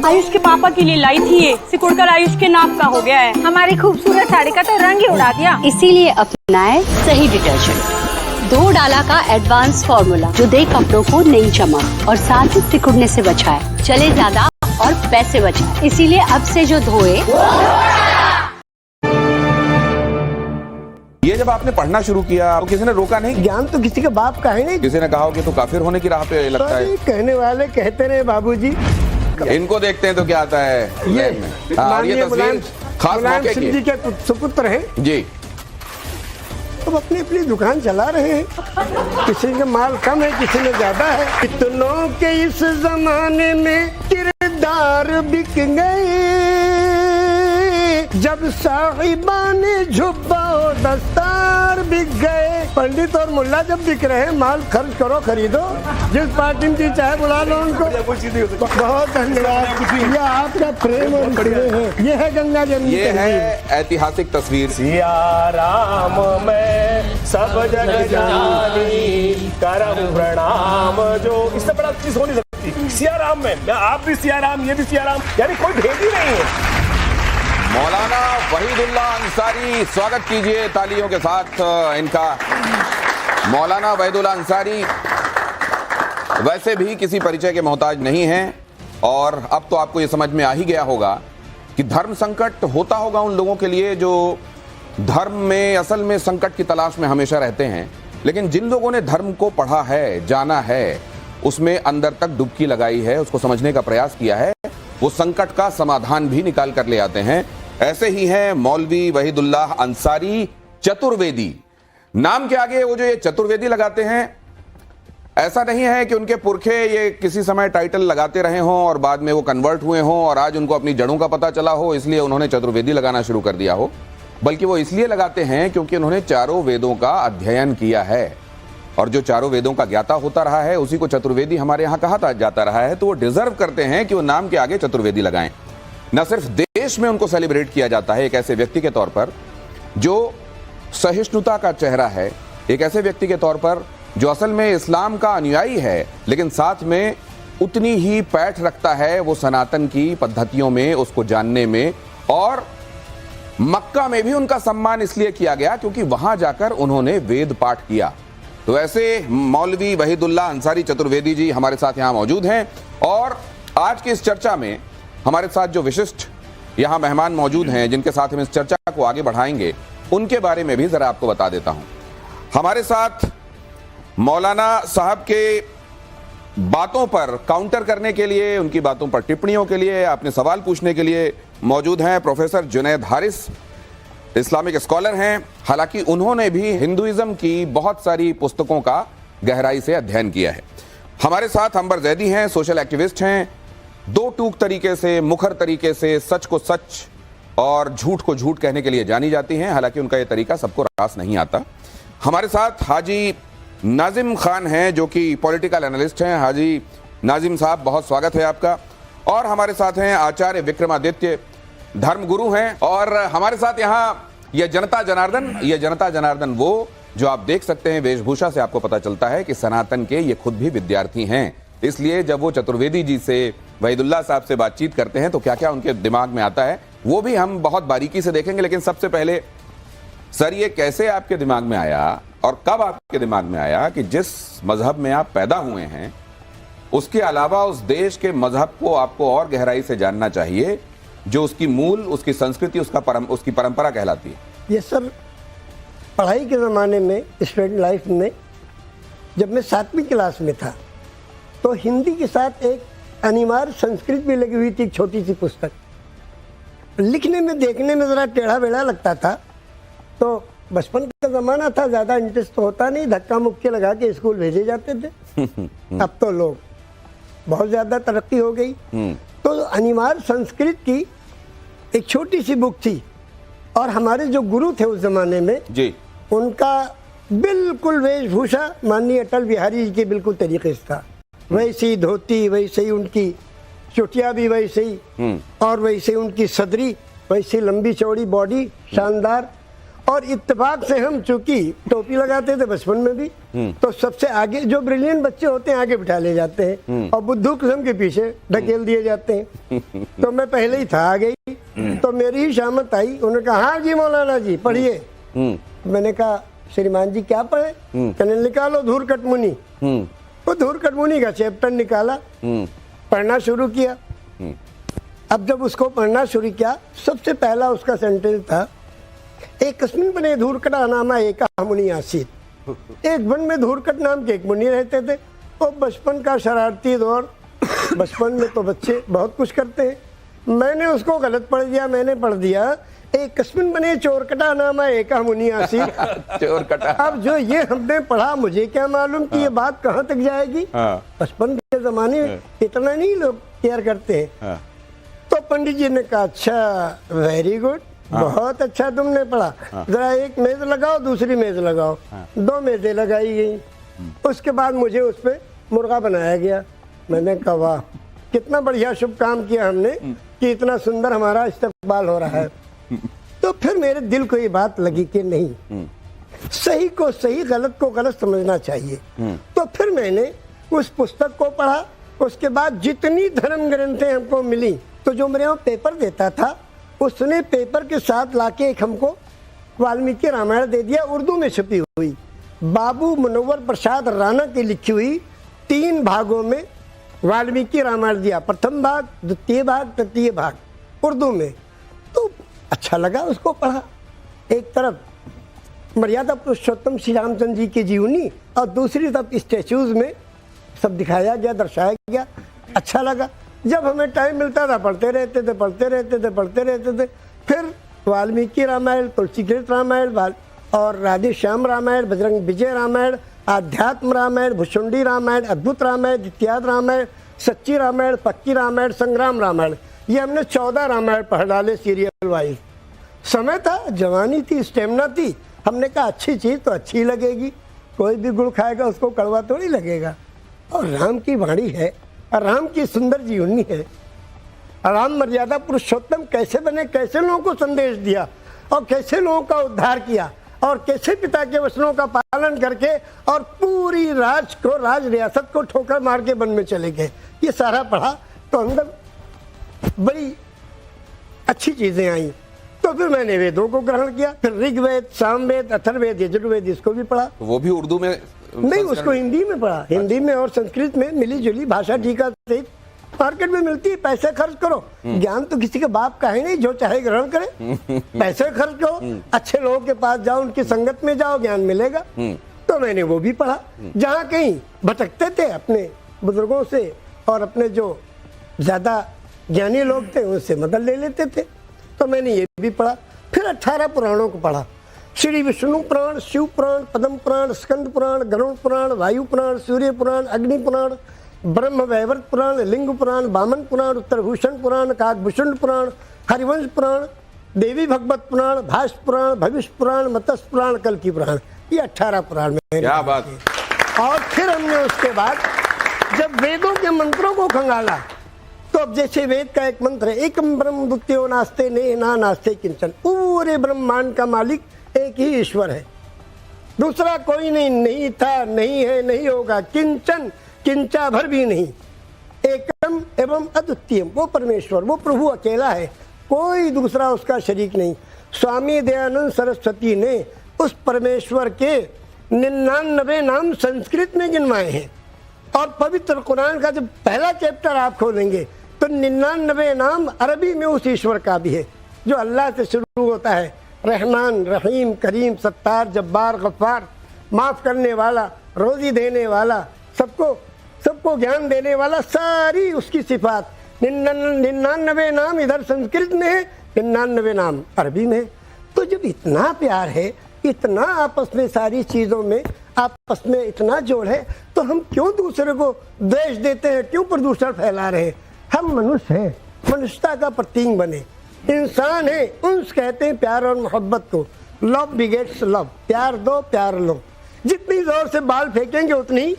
आयुष के पापा के लिए लाई थी ये, सिकुड़कर आयुष के नाक का हो गया है। हमारी खूबसूरत साड़ी का तो रंग ही उड़ा दिया। इसीलिए अपनाए सही डिटर्जेंट 2 डाला का एडवांस फॉर्मूला, जो दे कपड़ों को नई चमक और साथ ही सिकुड़ने से बचाए, चले ज्यादा और पैसे बचाए। इसीलिए अब से जो धोए। ये जब आपने पढ़ना शुरू किया तो किसी ने रोका नहीं? ज्ञान तो किसी के बाप का है नहीं। किसी ने कहा कि तू काफिर होने की राह पे लगता है? कहने वाले कहते रहे बाबूजी। इनको देखते हैं तो क्या आता है ये तस्वीर खास मौके की जी के सुपुत्र हैं जी। अब अपनी अपनी दुकान चला रहे हैं, किसी का माल कम है, किसी में ज्यादा है। कितनों के इस जमाने में किरदार बिक गए, जब साहिबाने जुब्बा और दस्तार बिक गए। पंडित और मुल्ला जब बिक रहे हैं, माल खर्च करो, खरीदो, जिस पार्टी में चाहे बुला लो उनको। बहुत धन्यवाद, ये आपका प्रेम और स्नेह है। ये है गंगा जमुनी, ये है ऐतिहासिक तस्वीर। सिया राम में सब जग जानी, करम प्रणाम जो, इससे बड़ा चीज हो नहीं सकती। सिया राम में मैं, आप भी सिया राम, ये भी सिया राम, यानी कोई भेद ही नहीं है। मौलाना वहीदुल्लाह अंसारी, स्वागत कीजिए तालियों के साथ इनका। मौलाना वहीदुल्लाह अंसारी वैसे भी किसी परिचय के मोहताज नहीं हैं, और अब तो आपको ये समझ में आ ही गया होगा कि धर्म संकट होता होगा उन लोगों के लिए जो धर्म में असल में संकट की तलाश में हमेशा रहते हैं। लेकिन जिन लोगों ने धर्म को पढ़ा है, जाना है, उसमें अंदर तक डुबकी लगाई है, उसको समझने का प्रयास किया है, वो संकट का समाधान भी निकाल कर ले आते हैं। ऐसे ही हैं मौलवी वहीदुल्लाह अंसारी चतुर्वेदी। नाम के आगे वो जो ये चतुर्वेदी लगाते हैं, ऐसा नहीं है कि उनके पुरखे ये किसी समय टाइटल लगाते रहे हों और बाद में वो कन्वर्ट हुए हों और आज उनको अपनी जड़ों का पता चला हो इसलिए उन्होंने चतुर्वेदी लगाना शुरू कर दिया हो, बल्कि वो इसलिए लगाते हैं क्योंकि उन्होंने चारों वेदों का अध्ययन किया है, और जो चारों वेदों का ज्ञाता होता रहा है उसी को चतुर्वेदी हमारे यहाँ कहा जाता रहा है। तो वो डिजर्व करते हैं कि वो नाम के आगे चतुर्वेदी लगाएं। न सिर्फ देश में उनको सेलिब्रेट किया जाता है एक ऐसे व्यक्ति के तौर पर जो सहिष्णुता का चेहरा है, एक ऐसे व्यक्ति के तौर पर जो असल में इस्लाम का अनुयायी है, लेकिन साथ में उतनी ही पैठ रखता है वो सनातन की पद्धतियों में, उसको जानने में। और मक्का में भी उनका सम्मान इसलिए किया गया क्योंकि वहां जाकर उन्होंने वेद पाठ किया। तो ऐसे मौलवी वहीदुल्लाह अंसारी चतुर्वेदी जी हमारे साथ यहां मौजूद हैं, और आज की इस चर्चा में हमारे साथ जो विशिष्ट यहां मेहमान मौजूद हैं जिनके साथ हम इस चर्चा को आगे बढ़ाएंगे, उनके बारे में भी जरा आपको बता देता हूं। हमारे साथ मौलाना साहब के बातों पर काउंटर करने के लिए, उनकी बातों पर टिप्पणियों के लिए, आपने सवाल पूछने के लिए मौजूद हैं professor Junaid Haris, Islamic scholar हैं। हालांकि उन्होंने भी हिंदुइज्म की बहुत सारी पुस्तकों का गहराई से अध्ययन किया है। हमारे साथ अंबर जैदी हैं, सोशल एक्टिविस्ट हैं, दो टूक तरीके से, मुखर तरीके से सच को सच और झूठ को झूठ कहने के लिए जानी जाती हैं। हालांकि उनका यह तरीका सबको रास नहीं आता। हमारे साथ हाजी नाजिम खान हैं जो कि पॉलिटिकल एनालिस्ट हैं। हाजी नाजिम साहब, बहुत स्वागत है आपका। और हमारे साथ हैं आचार्य विक्रमादित्य, धर्मगुरु हैं। और हमारे साथ यहाँ यह जनता जनार्दन वो जो आप देख सकते हैं वेशभूषा से आपको पता चलता है कि सनातन के ये खुद भी विद्यार्थी हैं। इसलिए जब वो चतुर्वेदी जी से, वहीदुल्लाह साहब से बातचीत करते हैं तो क्या क्या उनके दिमाग में आता है वो भी हम बहुत बारीकी से देखेंगे। लेकिन सबसे पहले सर, ये कैसे आपके दिमाग में आया और कब आपके दिमाग में आया कि जिस मजहब में आप पैदा हुए हैं उसके अलावा उस देश के मजहब को आपको और गहराई से जानना चाहिए, जो उसकी मूल, उसकी संस्कृति, उसकी परंपरा कहलाती है? ये सर, पढ़ाई के ज़माने में, स्टूडेंट लाइफ में, जब मैं 7वीं क्लास में था तो हिंदी के साथ एक अनिवार्य संस्कृत भी लगी हुई थी, एक छोटी सी पुस्तक। लिखने में, देखने में ज़रा टेढ़ा बेढ़ा लगता था, तो बचपन का ज़माना था, ज़्यादा इंटरेस्ट तो होता नहीं, धक्का मुक्के लगा के स्कूल भेजे जाते थे। अब तो लोग बहुत ज़्यादा तरक्की हो गई, तो अनिवार्य संस्कृत की एक छोटी सी बुक थी। और हमारे जो गुरु थे उस जमाने में जी, उनका बिल्कुल वेशभूषा माननीय अटल बिहारी जी के बिल्कुल तरीके से था। वैसी धोती, वैसे ही उनकी चुटिया भी वैसे ही, और वैसे उनकी सदरी, वैसी लंबी चौड़ी बॉडी, शानदार। और इत्तेफाक से हम चूंकि टोपी लगाते थे बचपन में भी, तो सबसे आगे जो ब्रिलियंट बच्चे होते हैं आगे बिठा ले जाते हैं और बुद्धू किस्म के पीछे ढकेल दिए जाते हैं। तो मैं पहले ही था आगे ही, तो मेरी ही शामत आई। उन्होंने कहा हाँ जी मौलाना जी पढ़िए। मैंने कहा श्रीमान जी क्या पढ़े? कहने निकालो धूर्कट मुनि। वो धूर्कट मुनि का चैप्टर निकाला, पढ़ना शुरू किया। अब जब उसको पढ़ना शुरू किया, सबसे पहला उसका सेंटेंस था एक कस्मिन बने धूर्कटा नामा एक मुनि आसीत। एक वन में धूर्कट नाम के एक मुनि रहते थे। वो बचपन का शरारती दौर, बचपन में तो बच्चे बहुत कुछ करते हैं। मैंने उसको गलत पढ़ दिया। मैंने पढ़ दिया एक कस्मिन बने चोरकटा नामा एक मुनि आसीत। चोरकटा। अब जो ये हमने पढ़ा, मुझे क्या मालूम कि ये बात कहाँ तक जाएगी। बचपन के जमाने में इतना नहीं लोग केयर करते हैं। तो पंडित जी ने कहा अच्छा वेरी गुड, बहुत अच्छा तुमने पढ़ा। जरा एक मेज लगाओ, दूसरी मेज लगाओ। 2 मेजें लगाई गई। उसके बाद मुझे उस पर मुर्गा बनाया गया। मैंने कहा वाह कितना बढ़िया शुभ काम किया हमने कि इतना सुंदर हमारा इस्तेमाल हो रहा है। तो फिर मेरे दिल को ये बात लगी कि नहीं, सही को सही गलत को गलत समझना चाहिए। तो फिर मैंने उस पुस्तक को पढ़ा। उसके बाद जितनी धर्म ग्रंथें हमको मिली, तो जो मेरे वहाँ पेपर देता था उसने पेपर के साथ लाके एक हमको वाल्मीकि रामायण दे दिया, उर्दू में छपी हुई, बाबू मुनव्वर प्रसाद राणा की लिखी हुई 3 भागों में वाल्मीकि रामायण दिया। प्रथम भाग, द्वितीय भाग, तृतीय भाग उर्दू में। तो अच्छा लगा, उसको पढ़ा। एक तरफ मर्यादा पुरुषोत्तम श्री रामचंद्र जी की जीवनी और दूसरी तरफ स्टैचूज में सब दिखाया गया, दर्शाया गया। अच्छा लगा। जब हमें टाइम मिलता था पढ़ते रहते थे। फिर वाल्मीकि रामायण, तुलसीकृत रामायण और राधे श्याम रामायण, बजरंग विजय रामायण, आध्यात्म रामायण, भुषुंडी रामायण, अद्भुत रामायण, द्वितीयाद रामायण, सच्ची रामायण, पक्की रामायण, संग्राम रामायण, ये हमने 14 रामायण पढ़ डाले सीरियल वाइज। समय था, जवानी थी, स्टेमिना थी। हमने कहा अच्छी चीज तो अच्छी लगेगी, कोई भी गुड़ खाएगा उसको कड़वा थोड़ी लगेगा। और राम की वाणी है, और राम की सुंदर जीवनी है। राम मर्यादा पुरुषोत्तम कैसे बने, कैसे लोगों को संदेश दिया और कैसे लोगों का उद्धार किया और कैसे पिता के वचनों का पालन करके और पूरी राज रियासत को ठोकर मार के वन में चले गए। ये सारा पढ़ा तो अंदर बड़ी अच्छी चीजें आई। तो फिर मैंने वेदों को ग्रहण किया। फिर ऋग्वेद, सामवेद, अथर्ववेद, यजुर्वेद इसको भी पढ़ा। वो भी उर्दू में? नहीं, उसको हिंदी में पढ़ा। हिंदी में और संस्कृत में मिली जुली भाषा टीका सहित मार्केट में मिलती है। पैसे खर्च करो, ज्ञान तो किसी के बाप का है नहीं, जो चाहे ग्रहण करे। पैसे खर्च करो, अच्छे लोगों के पास जाओ, उनकी संगत में जाओ, ज्ञान मिलेगा। तो मैंने वो भी पढ़ा। जहाँ कहीं भटकते थे अपने बुजुर्गों से और अपने जो ज्यादा ज्ञानी लोग थे उनसे मदद ले लेते थे। तो मैंने ये भी पढ़ा। फिर 18 पुराणों को पढ़ा। श्री विष्णु पुराण, शिव पुराण, पद्म पुराण, स्कंद पुराण, गरुड़ पुराण, वायु पुराण, सूर्य पुराण, अग्नि पुराण, ब्रह्म वैवर्त पुराण, लिंग पुराण, वामन पुराण, उत्तरभूषण पुराण, काकभूषण पुराण, हरिवंश पुराण, देवी भगवत पुराण, भाष्य पुराण, भविष्य पुराण, मत्स्य पुराण, कल्की पुराण, ये 18 पुराण में। क्या बात। और फिर हमने उसके बाद जब वेदों के मंत्रों को खंगाला, तो अब जैसे वेद का एक मंत्र है, एकम ब्रह्म द्वितीयो नास्ते ने ना नास्ते किंचन, पूरे ब्रह्मांड का मालिक एक ही ईश्वर है, दूसरा कोई नहीं, नहीं था, नहीं है, नहीं होगा, किंचन, किंचा भर भी नहीं, एकम एवं अद्वितीयम, वो परमेश्वर, वो प्रभु अकेला है, कोई दूसरा उसका शरीक नहीं। स्वामी दयानंद सरस्वती ने उस परमेश्वर के 99 नाम संस्कृत में गिनवाए हैं। और पवित्र कुरान का जब पहला चैप्टर आप खोलेंगे तो 99 नाम अरबी में उस ईश्वर का भी है, जो अल्लाह से शुरू होता है। रहमान, रहीम, करीम, सत्तार, जब्बार, गफ्फार, माफ करने वाला, रोजी देने वाला, सबको ज्ञान देने वाला, सारी उसकी सिफात। 99 नाम इधर संस्कृत में है, 99 नाम अरबी में है। तो जब इतना प्यार है, इतना आपस में सारी चीजों में आपस में इतना जोड़ है, तो हम क्यों दूसरे को द्वेष देते हैं, क्यों प्रदूषण फैला रहे हैं? हम मनुष्य हैं, मनुष्यता का प्रतीक बने, इंसान है, उन्स कहते हैं प्यार और मोहब्बत को। लव बिगेट्स लव, प्यार दो प्यार लो। जितनी जोर से बाल फेंकेंगे उतनी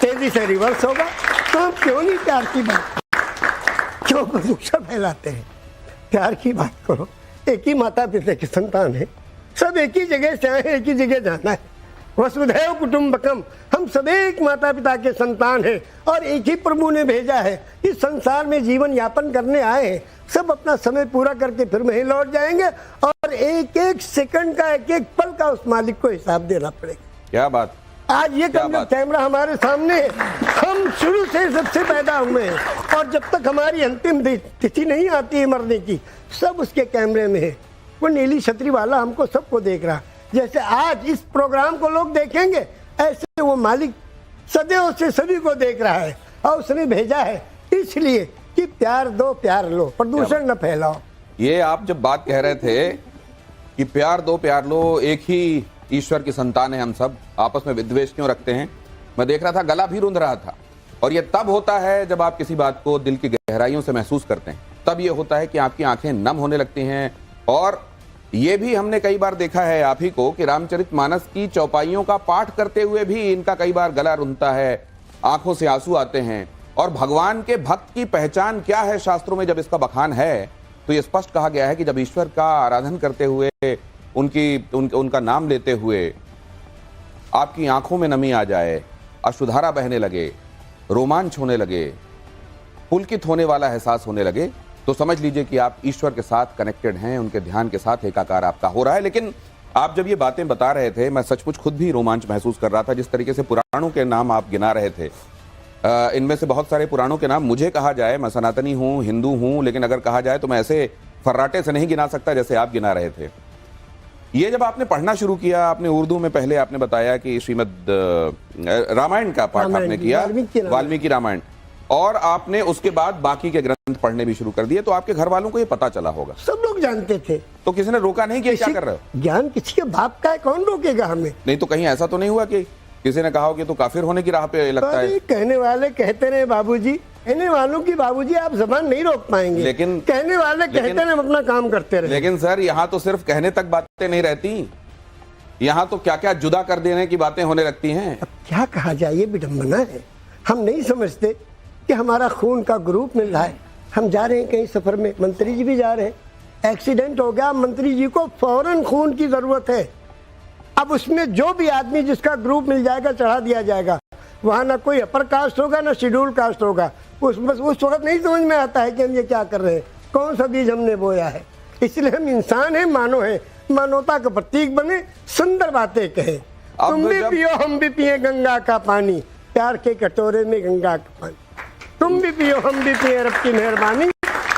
तेजी से रिवर्स होगा। तो हम क्यों नहीं प्यार की बात, क्यों प्रदूषण फैलाते हैं? प्यार की बात करो। एक ही माता पिता की संतान है, सब एक ही जगह से आए, एक ही जगह जाना है। वसुधैव कुटुंबकम, हम सब एक माता पिता के संतान हैं और एक ही प्रभु ने भेजा है। इस संसार में जीवन यापन करने आए हैं, सब अपना समय पूरा करके फिर वहीं लौट जाएंगे और एक एक सेकंड का, एक एक पल का उस मालिक को हिसाब देना पड़ेगा। क्या बात। आज ये कैमरा हमारे सामने है, हम शुरू से सबसे पैदा हुए हैं और जब तक हमारी अंतिम तिथि नहीं आती है मरने की, सब उसके कैमरे में है। वो नीली छतरी वाला हमको सबको देख रहा, जैसे आज इस प्रोग्राम को लोग देखेंगे, ऐसे वो मालिक सदैव से सभी को देख रहा है और उसने भेजा है इसलिए कि प्यार दो प्यार लो, प्रदूषण न फैलाओ। ये आप जब बात कह रहे थे कि प्यार दो प्यार लो, एक ही ईश्वर की संतान है हम सब, आपस में विद्वेष क्यों रखते हैं, मैं देख रहा था गला भी रुंध रहा था। और ये तब होता है जब आप किसी बात को दिल की गहराइयों से महसूस करते हैं, तब ये होता है कि आपकी आंखें नम होने लगती हैं। और ये भी हमने कई बार देखा है आप ही को कि रामचरितमानस की चौपाइयों का पाठ करते हुए भी इनका कई बार गला रुंधता है, आंखों से आंसू आते हैं। और भगवान के भक्त की पहचान क्या है, शास्त्रों में जब इसका बखान है तो ये स्पष्ट कहा गया है कि जब ईश्वर का आराधन करते हुए उनका नाम लेते हुए आपकी आंखों में नमी आ जाए, अश्रुधारा बहने लगे, रोमांच होने लगे, पुलकित होने वाला एहसास होने लगे, तो समझ लीजिए कि आप ईश्वर के साथ कनेक्टेड हैं, उनके ध्यान के साथ एकाकार आपका हो रहा है। लेकिन आप जब ये बातें बता रहे थे, मैं सचमुच खुद भी रोमांच महसूस कर रहा था। जिस तरीके से पुराणों के नाम आप गिना रहे थे, इनमें से बहुत सारे पुराणों के नाम मुझे कहा जाए, मैं सनातनी हूँ, हिंदू हूँ, लेकिन अगर कहा जाए तो मैं ऐसे फर्राटे से नहीं गिना सकता जैसे आप गिना रहे थे। ये जब आपने पढ़ना शुरू किया, आपने उर्दू में पहले आपने बताया कि श्रीमद रामायण का पाठ आपने किया, वाल्मीकि रामायण, और आपने उसके बाद बाकी के ग्रंथ पढ़ने भी शुरू कर दिए, तो आपके घर वालों को ये पता चला होगा। सब लोग जानते थे, तो किसी ने रोका नहीं कि क्या कर रहे हो? ज्ञान किसी के बाप का है, कौन रोकेगा हमें? नहीं तो कहीं ऐसा तो नहीं हुआ कि किसी ने कहा हो कि तो काफिर होने की राह पे लगता है? कहने वाले कहते रहे बाबूजी, कहने वालों की बाबूजी आप जबान नहीं रोक पाएंगे, लेकिन कहने वाले कहते रहे, अपना काम करते रहे। लेकिन सर यहाँ तो सिर्फ कहने तक बातें नहीं रहती, यहाँ तो क्या क्या जुदा कर देने की बातें होने लगती हैं। अब क्या कहा जाए, ये विडंबना है। हम नहीं समझते कि हमारा खून का ग्रुप मिल रहा है। हम जा रहे हैं कहीं सफर में, मंत्री जी भी जा रहे हैं, एक्सीडेंट हो गया, मंत्री जी को फौरन खून की जरूरत है। अब उसमें जो भी आदमी जिसका ग्रुप मिल जाएगा चढ़ा दिया जाएगा। वहाँ ना कोई अपर कास्ट होगा ना शेड्यूल कास्ट होगा। उस वक्त नहीं समझ में आता है कि हम ये क्या कर रहे हैं, कौन सा बीज हमने बोया है। इसलिए हम इंसान हैं, मानव हैं, मानवता का प्रतीक बने, सुंदर बातें कहें। तुम भी पियो हम भी पिए गंगा का पानी, प्यार के कटोरे में गंगा का पानी। तुम भी पियो हम भी पिए, रब की मेहरबानी,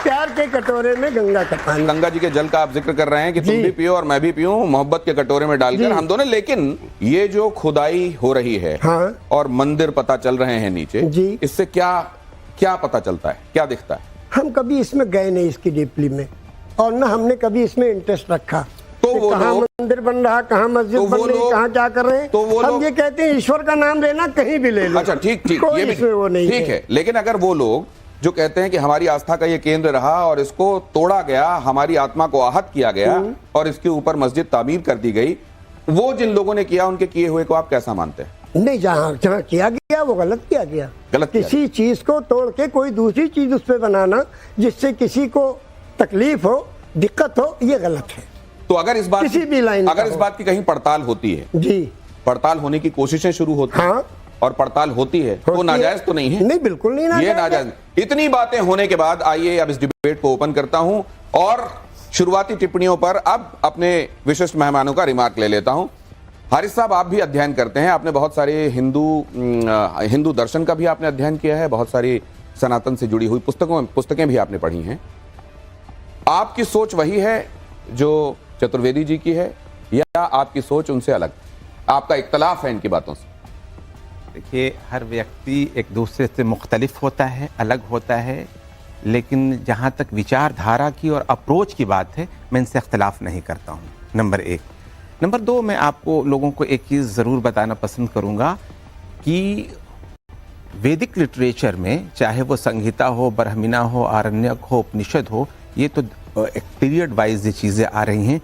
प्यार के कटोरे में गंगा का पानी। गंगा जी के जल का आप जिक्र कर रहे हैं कि तुम भी पियो और मैं भी पीऊं, मोहब्बत के कटोरे में डालकर हम दोनों। लेकिन ये जो खुदाई हो रही है, हाँ, और मंदिर पता चल रहे हैं नीचे जी, इससे क्या क्या पता चलता है, क्या दिखता है? हम कभी इसमें गए नहीं, इसकी डीपली में, और न हमने कभी इसमें इंटरेस्ट रखा। तो वो कहाँ मंदिर बन रहा, कहाँ मस्जिद बन रही, कहाँ क्या कर रहे हैं, तो वो हम ये कहते हैं ईश्वर का नाम लेना कहीं भी ले लो। अच्छा ठीक ठीक, कोई ये भी इसमें वो नहीं ठीक है। लेकिन अगर वो लोग जो कहते हैं कि हमारी आस्था का ये केंद्र रहा और इसको तोड़ा गया, हमारी आत्मा को आहत किया गया और इसके ऊपर मस्जिद तामीर कर दी गई, वो जिन लोगों ने किया उनके किए हुए को आप कैसा मानते हैं? नहीं, जहाँ जहाँ किया गया वो गलत किया गया। गलत किसी चीज को तोड़ के कोई दूसरी चीज उस पर बनाना जिससे किसी को तकलीफ हो, दिक्कत हो, ये गलत है। तो अगर इस बात किसी भी लाइन अगर इस बात की कहीं पड़ताल होती है जी, पड़ताल होने की कोशिशें शुरू होती है, हाँ, और पड़ताल होती है, तो नाजायज तो नहीं है? नहीं, बिल्कुल नहीं नाजायज। ये नाजायज। इतनी बातें होने के बाद आइए अब इस डिबेट को ओपन करता हूं और शुरुआती टिप्पणियों पर अब अपने विशिष्ट मेहमानों का रिमार्क ले लेता हूं। हारिस साहब, आप भी अध्ययन करते हैं, आपने बहुत सारे हिंदू दर्शन का भी आपने अध्ययन किया है, बहुत सारी सनातन से जुड़ी हुई पुस्तकें भी आपने पढ़ी हैं। आपकी सोच वही है जो चतुर्वेदी जी की है या आपकी सोच उनसे अलग? आपका इख्तलाफ है इनकी बातों से? देखिए, हर व्यक्ति एक दूसरे से मुख्तलिफ होता है, अलग होता है, लेकिन जहाँ तक विचारधारा की और अप्रोच की बात है, मैं इनसे इख्तलाफ नहीं करता हूँ, नंबर एक। नंबर दो, मैं आपको लोगों को एक चीज़ ज़रूर बताना पसंद करूँगा कि वैदिक लिटरेचर में, चाहे वो संहिता हो, ब्रह्मिना हो, आरण्यक हो, उपनिषद हो, ये तो एक पीरियड वाइज ये चीज़ें आ रही हैं।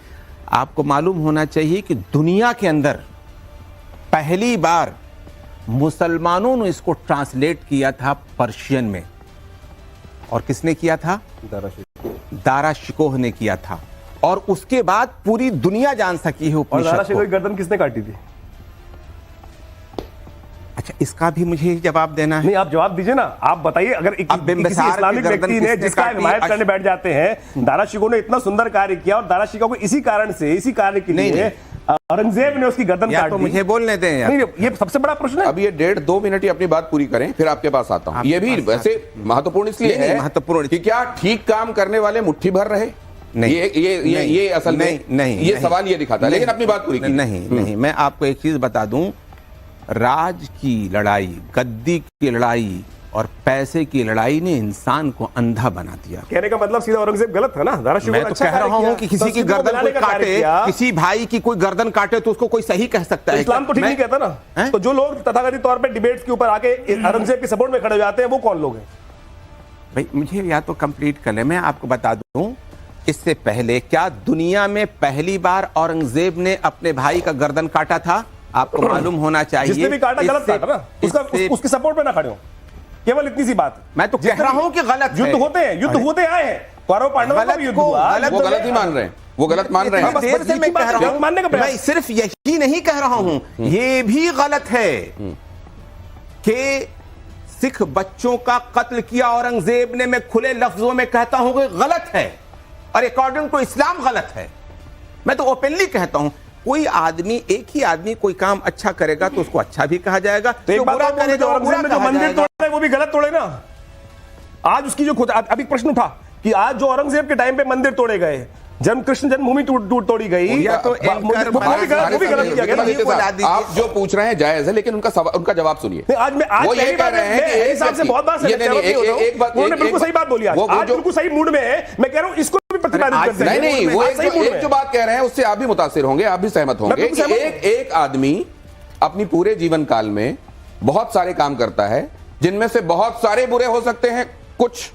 आपको मालूम होना चाहिए कि दुनिया के अंदर पहली बार मुसलमानों ने इसको ट्रांसलेट किया था पर्शियन में, और किसने किया था? दारा शिकोह ने किया था। और उसके बाद पूरी दुनिया जान सकी है और उपनिषद दारा को। शिकोह की गर्दन किसने काटी थी? अच्छा, इसका भी मुझे ही जवाब देना है। नहीं, आप जवाब दीजिए ना, आप बताइए। अगर एक अब किसी बिम्बिसार की इस्लामिक गर्दन व्यक्ति ने किसने जिसका काटी? हिमायत करने बैठ जाते हैं, दारा शिकोह ने इतना सुंदर कार्य किया और दारा शिकोह को इसी कारण से, इसी कार्य के लिए औरंगजेब ने उसकी गर्दन या काट तो दी। मुझे बोलने दें यार। नहीं, ये सबसे बड़ा प्रश्न है। अब ये 1.5-2 मिनट ही अपनी बात पूरी करें, फिर आपके पास आता हूं। ये भी वैसे महत्वपूर्ण इसलिए नहीं, है महत्वपूर्ण कि क्या ठीक काम करने वाले मुट्ठी भर रहे? नहीं, ये असल में ये सवाल ये दिखाता है। लेकिन अपनी बात पूरी कीजिए। नहीं, मैं आपको एक चीज बता दूं, राज की लड़ाई, गद्दी की लड़ाई और पैसे की लड़ाई ने इंसान को अंधा बना दिया। कहने का मतलब सीधा औरंगजेब गलत था ना। दारा शिकोह मैं तो अच्छा कह रहा हूं कि किसी की गर्दन कोई काटे, किसी किसी भाई की कोई गर्दन काटे तो उसको कोई सही कह सकता है? इस्लाम तो ठीक नहीं कहता ना। तो जो लोग तथाकथित तौर पे डिबेट्स के ऊपर आके औरंगजेब के सपोर्ट में खड़े हो जाते हैं, वो कौन लोग हैं? भाई मुझे या तो कंप्लीट कर ले, मैं आपको बता दूं, इससे पहले क्या दुनिया में पहली बार औरंगजेब ने अपने भाई का गर्दन काटा था? आपको मालूम होना चाहिए। जिसने भी काटा गलत काटा ना, उसके सपोर्ट में ना खड़े हो, केवल इतनी सी बात। मैं तो कह रहा हूं कि गलत है। युद्ध होते हैं, युद्ध होते आए हैं, कौरव पांडवों का भी युद्ध हुआ। वो गलत ही मान रहे हैं, वो गलत मान रहे हैं। देर से मैं कह रहा हूं, मानने का प्रयास। मैं सिर्फ यही नहीं कह रहा हूं, ये भी गलत है कि सिख बच्चों का कत्ल किया औरंगजेब ने। मैं खुले लफ्जों में कहता हूं कि गलत है और अकॉर्डिंग टू इस्लाम गलत है। मैं तो ओपनली कहता हूं, कोई आदमी, एक ही आदमी कोई काम अच्छा करेगा तो उसको अच्छा भी कहा जाएगा, तो एक बात बुरा करेगा, करेगा वो बुरा औरंगजेब ने जो कहा मंदिर जाएगा। तोड़े वो भी गलत तोड़े ना। आज उसकी जो खुद अभी प्रश्न उठा कि आज जो औरंगजेब के टाइम पे मंदिर तोड़े गए, कृष्ण जन्मभूमि तोड़ी गई, या तो वो भी गलत किया गया। आप जो पूछ रहे हैं जायज है, लेकिन उनका जवाब सुनिए। आज वो ये कह रहे हैं कि हिसाब से बहुत बार उन्होंने बिल्कुल सही बात बोली। आज बिल्कुल सही मूड में है। मैं कह रहा हूं इसको भी प्रतिपादित कर सकते हैं। नहीं, वो एक जो बात कह रहे हैं उससे आप भी मुतासिर होंगे, आप भी सहमत होंगे कि एक आदमी अपनी पूरे जीवन काल में बहुत सारे काम करता है, जिनमें से बहुत सारे बुरे हो सकते हैं, कुछ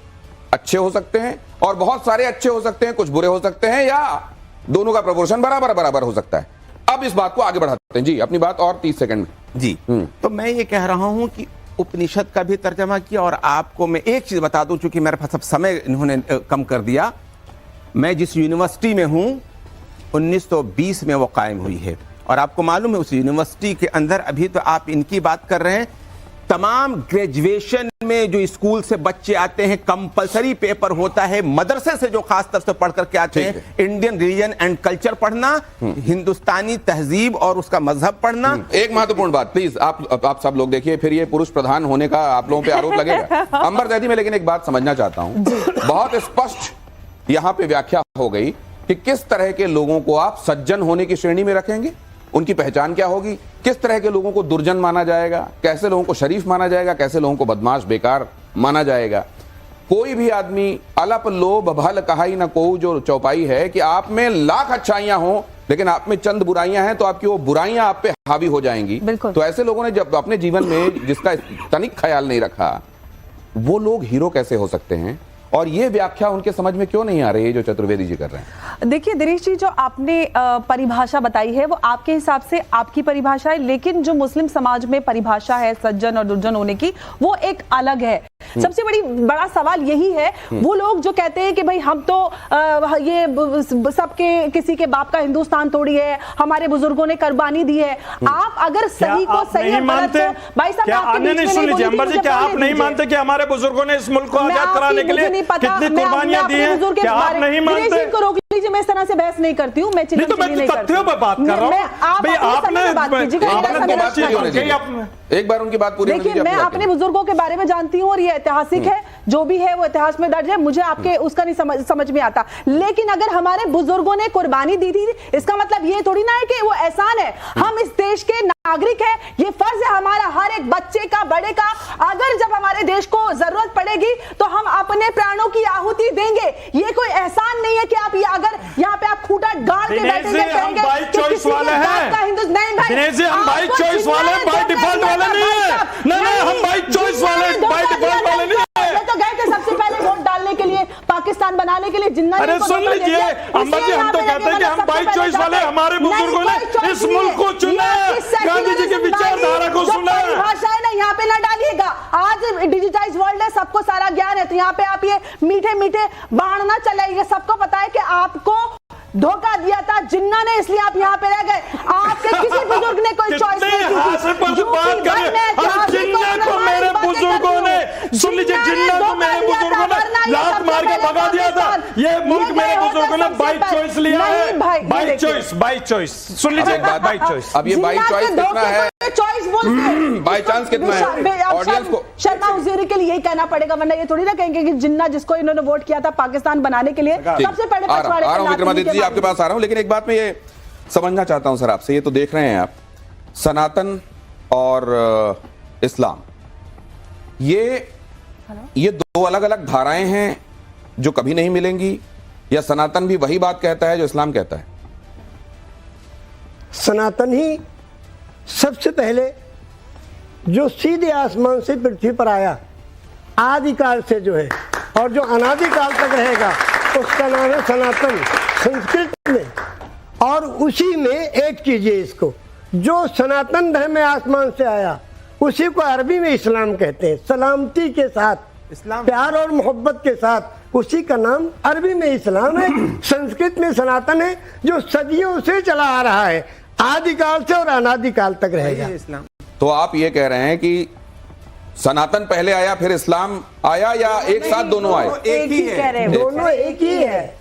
अच्छे हो सकते हैं, और बहुत सारे अच्छे हो सकते हैं, कुछ बुरे हो सकते हैं, या दोनों का प्रोपोर्शन बराबर हो सकता है। अब इस बात को आगे बढ़ाते हैं जी, अपनी बात और 30 सेकंड में जी। तो मैं ये कह रहा हूं कि उपनिषद का भी तर्जमा किया, और आपको मैं एक चीज बता दूं, चूंकि मेरे पास अब समय इन्होंने कम कर दिया। मैं जिस यूनिवर्सिटी में हूं 1920 में वो कायम हुई है, और आपको मालूम है उस यूनिवर्सिटी के अंदर, अभी तो आप इनकी बात कर रहे हैं, तमाम ग्रेजुएशन में जो स्कूल से बच्चे आते हैं कंपलसरी पेपर होता है, मदरसे से जो खास तौर से पढ़ करके आते हैं, इंडियन रिलीजन एंड कल्चर पढ़ना, हिंदुस्तानी तहजीब और उसका मजहब पढ़ना। एक महत्वपूर्ण बात प्लीज, आप सब लोग देखिए, फिर ये पुरुष प्रधान होने का आप लोगों पे आरोप लगेगा। अंबर जैदी, में लेकिन एक बात समझना चाहता हूं, बहुत स्पष्ट यहां पे व्याख्या हो गई कि किस तरह के लोगों को आप सज्जन होने की श्रेणी में रखेंगे, उनकी पहचान क्या होगी, किस तरह के लोगों को दुर्जन माना जाएगा, कैसे लोगों को शरीफ माना जाएगा, कैसे लोगों को बदमाश बेकार माना जाएगा। कोई भी आदमी अलप लोभ भल कहाई न को जो चौपाई है कि आप में लाख अच्छाइयां हों लेकिन आप में चंद बुराइयां हैं, तो आपकी वो बुराइयां आप पे हावी हो जाएंगी। तो ऐसे लोगों ने जब अपने जीवन में जिसका तनिक ख्याल नहीं रखा, वो लोग हीरो कैसे हो सकते हैं? और ये व्याख्या उनके समझ में क्यों नहीं आ रही है जो चतुर्वेदी जी कर रहे हैं? देखिए दिनेश जी, जो आपने परिभाषा बताई है वो आपके हिसाब से आपकी परिभाषा है, लेकिन जो मुस्लिम समाज में परिभाषा है सज्जन और दुर्जन होने की, वो एक अलग है। सबसे बड़ा सवाल यही है, वो लोग जो कहते हैं कि भाई हम तो ये सबके किसी के बाप का हिंदुस्तान तोड़ी है, हमारे बुजुर्गों ने कुर्बानी दी है। आप अगर सही को सही और गलत को, भाई साहब क्या आप नहीं मानते कि हमारे बुजुर्गों ने इस मुल्क को आजाद कराने के लिए कितनी कुर्बानियां दी हैं? क्या आप नहीं मानते? रोक लीजिए, मैं इस तरह से बहस नहीं करती हूँ, मैं तथ्यों पर बात कर रहा हूँ। एक बार उनकी बात पूरी होने दीजिए। मैं अपने बुजुर्गों के बारे में जानती हूँ और ये ऐतिहासिक है, जो भी है वो इतिहास में दर्ज है, मुझे आपके उसका नहीं समझ में आता। लेकिन अगर हमारे बुजुर्गों ने कुर्बानी दी थी, इसका मतलब ये थोड़ी ना है कि वो एहसान है। हम इस देश के नागरिक है, ये फर्ज है हमारा, हर एक बच्चे का, बड़े का। अगर जब हमारे देश को जरूरत पड़ेगी तो हम अपने प्राणों की आहुति देंगे। ये कोई एहसान नहीं है कि आप अगर यहाँ पे आप खूंटा गाड़ के बैठेंगे, हम बाई चॉइस वाले हैं। दिनेश जी, हम बाई चॉइस वाले हैं, बाई डिफॉल्ट वाले नहीं है। नहीं, हम बाई चॉइस वाले, बाई डिफॉल्ट वाले नहीं है। तो गए थे सबसे पहले वोट डालने के लिए, पाकिस्तान बनाने के लिए। जिन्ना अरे सुन लीजिए अंबर जी, हम तो कहते हैं कि हम बाई चॉइस वाले, हमारे बुजुर्गों ने इस मुल्क को चुना, गांधी जी की विचारधारा को सुना। भाषा है ना, यहाँ पे ना डालिएगा। आज डिजिटाइज वर्ल्ड है, सबको सारा ज्ञान है, तो यहाँ पे आप ये मीठे मीठे बाण ना चलाइए। सबको पता है कि आपको धोखा दिया था जिन्ना ने, इसलिए आप यहाँ पे रह गए। आपके किसी बुजुर्ग ने कोई चॉइस नहीं की थी। बात करें जिन्ना को मेरे बुजुर्गों ने, सुन लीजिए, जिन्ना को मेरे बुजुर्गों ने लात मार के भगा दिया था। ये मुल्क मेरे बुजुर्गों ने बाई चॉइस लिया है, बाई चॉइस, बाई चॉइस। सुन लीजिए एक बात, बाई चॉइस। अब ये बाई चॉइस कितना है, चॉइस बोलते बाई चांस कितना है ऑडियंस को? शर्मा हुजूरी के लिए यही कहना पड़ेगा, वरना ये थोड़ी ना कहेंगे कि जिन्ना जिसको इन्होंने वोट किया था पाकिस्तान बनाने के लिए, सबसे पहले आ रहा हूं विक्रमादित्य जी, आपके पास आ रहा हूं, लेकिन एक बात मैं ये समझना चाहता हूं सर आपसे, ये तो देख रहे हैं आप, सनातन और इस्लाम, ये दो अलग अलग धाराएं हैं जो कभी नहीं मिलेंगी, या सनातन भी वही बात कहता है जो इस्लाम कहता है? सनातन ही सबसे पहले जो सीधे आसमान से पृथ्वी पर आया, आदिकाल से जो है, और जो अनादिकाल तक रहेगा, उसका नाम है सनातन संस्कृत में। और उसी में एक कीजिए इसको, जो सनातन धर्म में आसमान से आया उसी को अरबी में इस्लाम कहते हैं, सलामती के साथ, इस्लाम प्यार और मोहब्बत के साथ, उसी का नाम अरबी में इस्लाम है। संस्कृत में सनातन है, जो सदियों से चला आ रहा है, आदिकाल से और अनादिकाल तक रहेगा इस्लाम। तो आप ये कह रहे हैं कि सनातन पहले आया फिर इस्लाम आया, या एक साथ दोनों आए? एक ही है, दोनों एक ही है,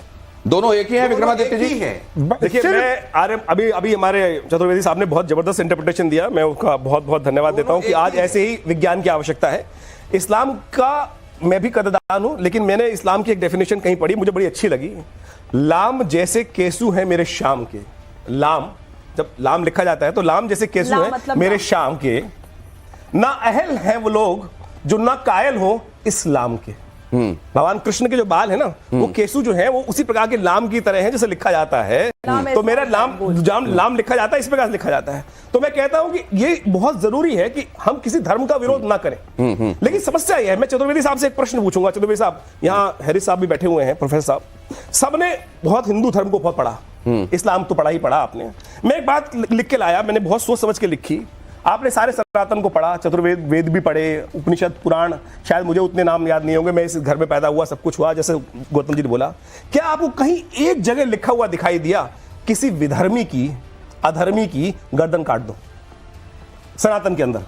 दोनों एक ही है विक्रमादित्य जी। देखिए, मैं अभी हमारे चतुर्वेदी साहब ने बहुत जबरदस्त इंटरप्रिटेशन दिया, मैं उसका बहुत बहुत धन्यवाद देता हूं कि आज ऐसे ही विज्ञान की आवश्यकता है। इस्लाम का मैं भी कदरदान हूं, लेकिन मैंने इस्लाम की एक डेफिनेशन कहीं पढ़ी, मुझे बड़ी अच्छी लगी। लाम जैसे केसू है मेरे शाम के, लाम, जब लाम लिखा जाता है तो लाम जैसे केसू है मतलब मेरे शाम के, ना अहल हैं वो लोग जो ना कायल हो इस्लाम के। भगवान कृष्ण के जो बाल है ना, वो केसु जो है वो उसी प्रकार के लाम की तरह है जैसे लिखा जाता है। तो मेरा लाम लिखा जाता है, इस प्रकार से लिखा जाता है। तो मैं कहता हूं कि ये बहुत जरूरी है कि हम किसी धर्म का विरोध ना करें। लेकिन समस्या यह है, मैं चतुर्वेदी साहब से एक प्रश्न पूछूंगा। चतुर्वेदी साहब, यहाँ हैरिस साहब भी बैठे हुए हैं, प्रोफेसर साहब, सबने बहुत हिंदू धर्म को बहुत पढ़ा, इस्लाम तो पढ़ा ही पढ़ा आपने। मैं एक बात लिख के लाया, मैंने बहुत सोच समझ के लिखी। आपने सारे सनातन को पढ़ा, चतुर्वेद, वेद भी पढ़े, उपनिषद, पुराण, शायद मुझे उतने नाम याद नहीं होंगे, मैं इस घर में पैदा हुआ, सब कुछ हुआ, जैसे गौतम जी ने बोला। क्या आपको कहीं एक जगह लिखा हुआ दिखाई दिया किसी विधर्मी की, अधर्मी की गर्दन काट दो? सनातन के अंदर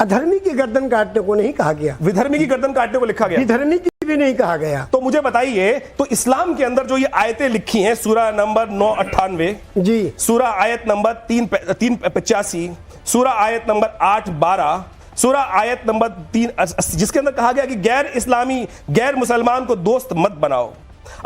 अधर्मी की गर्दन काटने को नहीं कहा गया, विधर्मी की गर्दन काटने को लिखा गया, विधर्मी की भी नहीं कहा गया। तो मुझे बताइए, तो इस्लाम के अंदर जो ये आयतें लिखी हैं, सूरा नंबर 998 जी, सूरा आयत नंबर 385, सूरा आयत नंबर 812, सूरा आयत नंबर 380, जिसके अंदर कहा गया कि गैर इस्लामी, गैर मुसलमान को दोस्त मत बनाओ,